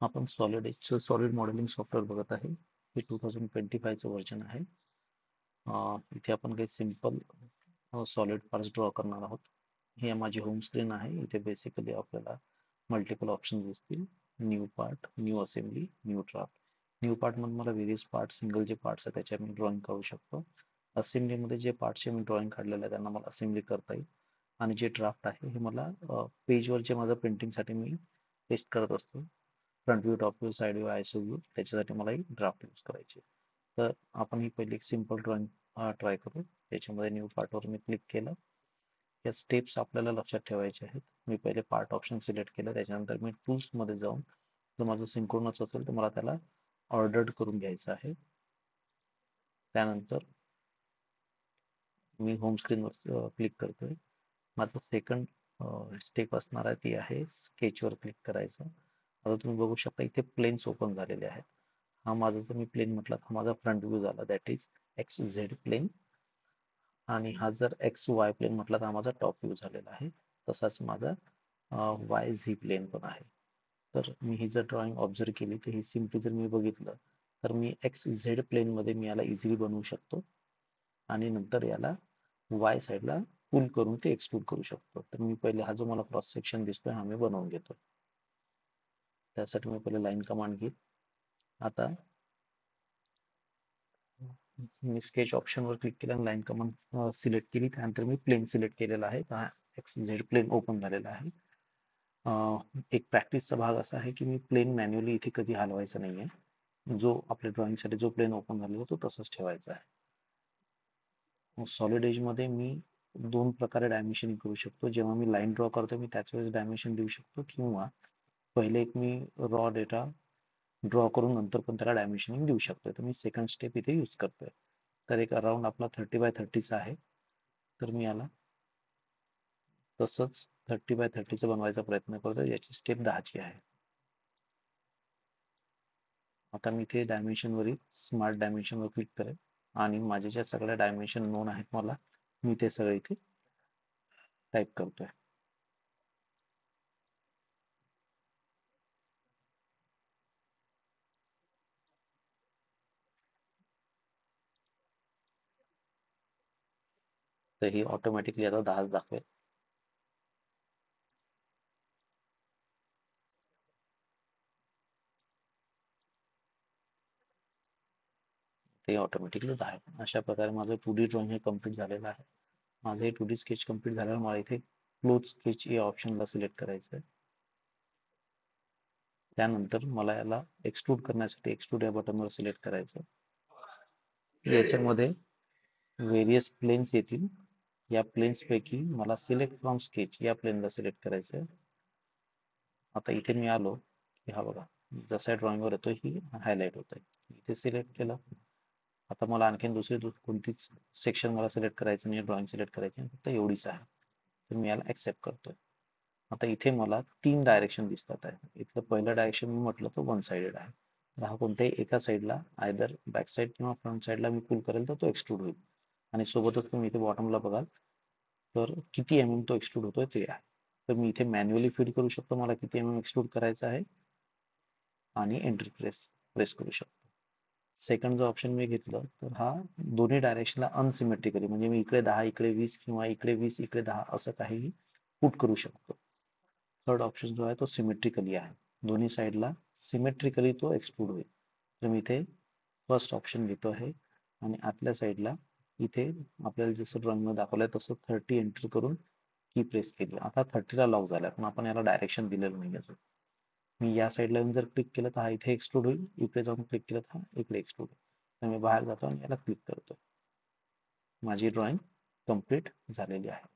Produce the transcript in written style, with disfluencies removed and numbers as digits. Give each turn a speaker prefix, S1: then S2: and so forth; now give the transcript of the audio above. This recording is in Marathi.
S1: आपण सॉलिड मॉडेलिंग सॉफ्टवेअर बघत आहे. हे 2025चं व्हर्जन आहे. इथे आपण काही सिंपल सॉलिड पार्ट्स ड्रॉ करणार आहोत. ही माझी होम स्क्रीन आहे. इथे बेसिकली आपल्याला मल्टिपल ऑप्शन दिसतील. New part, new assembly, new draft. New part मध्ये मला व्हेरियस पार्ट, सिंगल जे पार्ट्स आहेत त्याच्या मी ड्रॉइंग करू शकतो. असेंब्लीमध्ये जे पार्टचे मी ड्रॉइंग काढलेले आहे त्यांना मला असेंब्ली करता येईल. आणि जे ड्राफ्ट आहे हे मला पेजवर जे माझं प्रिंटिंगसाठी मी पेस्ट करत असतो, front view, top view, side view, iso view, त्याच्यासाठी मला एक ड्राफ्ट यूज करायचे. तर आपण ही पहिली एक सिंपल ड्रॉइंग ट्राय करू. त्याच्यामध्ये न्यू पार्टवर मी क्लिक केलं. या स्टेप्स आपल्याला लक्षात ठेवायचे आहेत. मी पहिले पार्ट ऑप्शन सिलेक्ट केलं, त्याच्यानंतर मी टूल्समध्ये जाऊन जर माझं सिंक्रोनस असेल तर मला त्याला ऑर्डर्ड करून घ्यायचं आहे. त्यानंतर मी होम स्क्रीनवर क्लिक करतोय. माझं सेकंड स्टेप असणार आहे ती आहे स्केचवर क्लिक करायचं. आता तुम्ही बघू शकता इथे प्लेन्स ओपन झालेले आहेत. हा माझा जर मी प्लेन म्हटलं तर हा माझा फ्रंट व्ह्यू झाला, that is X Z plane. आणि हा जर एक्स वाय प्लेन म्हटला तर हा माझा टॉप व्ह्यू झालेला आहे. तसाच माझा वाय झी प्लेन पण आहे. तर मी ही जर ड्रॉइंग ऑब्झर्व केली तर ही सिम्पली जर मी बघितलं तर मी एक्स झेड प्लेनमध्ये मी याला इझिली बनवू शकतो आणि नंतर याला वाय साईडला पुल करून ते एक्सट्रूड करू शकतो. तर मी पहिले हा जो मला क्रॉस सेक्शन दिसतोय हा मी बनवून घेतो. त्यासाठी मी पहिले लाईन कमांड घेईल. आता मी स्केच ऑप्शनवर क्लिक केलं आणि लाईन कमांड सिलेक्ट केली. त्यानंतर मी प्लेन सिलेक्ट केलेला आहे. हा एक्स झेड प्लेन ओपन झालेला आहे. एक प्रॅक्टिसचा भाग असा आहे की मी प्लेन मॅन्युअली इथे कधी हलवायचा नाही आहे. जो आपल्या ड्रॉइंगसाठी जो प्लेन ओपन झालेला तो तसंच ठेवायचा आहे. सॉलिड एजमध्ये मी दोन प्रकारे डायमेन्शनिंग करू शकतो. जेव्हा मी लाईन ड्रॉ करतो मी त्याच वेळेस डायमेन्शन देऊ शकतो, किंवा पहिले एक मी रॉ डेटा ड्रॉ करून नंतर पण त्याला डायमेन्शनिंग देऊ शकतो. तर मी सेकंड स्टेप इथे यूज करतोय. तर एक अराउंड आपला 30x30चा आहे. तर मी याला तसंच 30x30चं बनवायचा प्रयत्न करतो. याची स्टेप 10ची आहे. आता मी इथे डायमेन्शन वरील स्मार्ट डायमेन्शनवर क्लिक करेन आणि माझ्या ज्या सगळ्या डायमेन्शन नोन आहेत मला, मी ते सगळे इथे टाईप करतोय. तर ही ऑटोमॅटिकली आता 10च दाखवेल. ते ऑटोमॅटिकली 10. अशा प्रकारे माझं 2D ड्रॉइंग हे कम्प्लीट झालेलं आहे. माझं हे 2D स्केच कम्प्लीट झाल्यावर मला इथे क्लोज स्केच या ऑप्शनला सिलेक्ट करायचं आहे. त्यानंतर मला याला एक्सट्रूड करण्यासाठी एक्सट्रूड या बटनवर सिलेक्ट करायचं. याच्यामध्ये व्हेरियस प्लेन्स येतील. या प्लेन्स पैकी मला सिलेक्ट फ्रॉम स्केच या प्लेनला सिलेक्ट करायचं आहे. आता इथे मी आलो की हा बघा जसा ड्रॉइंगवर येतो ही हायलाइट होत आहे. इथे सिलेक्ट केलं. आता मला आणखीन दुसरी कोणतीच सेक्शन मला सिलेक्ट करायचं नाही, ड्रॉइंग सिलेक्ट करायची फक्त एवढीच आहे. तर मी याला ऍक्सेप्ट करतोय. आता इथे मला 3 डायरेक्शन दिसतात आहे. इथलं पहिलं डायरेक्शन मी म्हटलं तर वन साइडेड आहे. तर हा कोणत्याही एका साईडला आयदर बॅक साईड किंवा फ्रंट साईडला मी पुल करेल तर तो एक्सट्रूड होईल. आणि सोबतच तुम्ही इथे बॉटमला बघाल तर किती तो एक्सट्रूड होतोय ते आहे. तर मी इथे मॅन्युअली फीड करू शकतो मला किती एक्सट्रूड करायचं आहे आणि एंटर प्रेस करू शकतो. सेकंड जो ऑप्शन मी घेतलं तर हा दोन्ही डायरेक्शनला अनसिमेट्रिकली, म्हणजे मी इकडे 10 इकडे 20 किंवा इकडे 20 इकडे 10 असं काहीही पुट करू शकतो. थर्ड ऑप्शन जो आहे तो सिमेट्रिकली आहे. दोन्ही साईडला सिमेट्रिकली तो एक्सट्रूड होईल. तर मी इथे फर्स्ट ऑप्शन घेतो आहे आणि आतल्या साईडला इथे आपल्याला जसं ड्रॉइंग मध्ये दाखवलंय तसं 30 एंटर करून की प्रेस केली. आता 30ला लॉक झालाय पण आपण याला डायरेक्शन दिलेलं नाही अजून. मी या साईडला येऊन जर क्लिक केलं तर हा इथे एक्सट्रूड होईल, इकडे जाऊन क्लिक केलं तर हा इकडे एक्सट्रूड होईल. तर मी बाहेर जातो आणि याला क्लिक करतो. माझी ड्रॉइंग कंप्लीट झालेली आहे.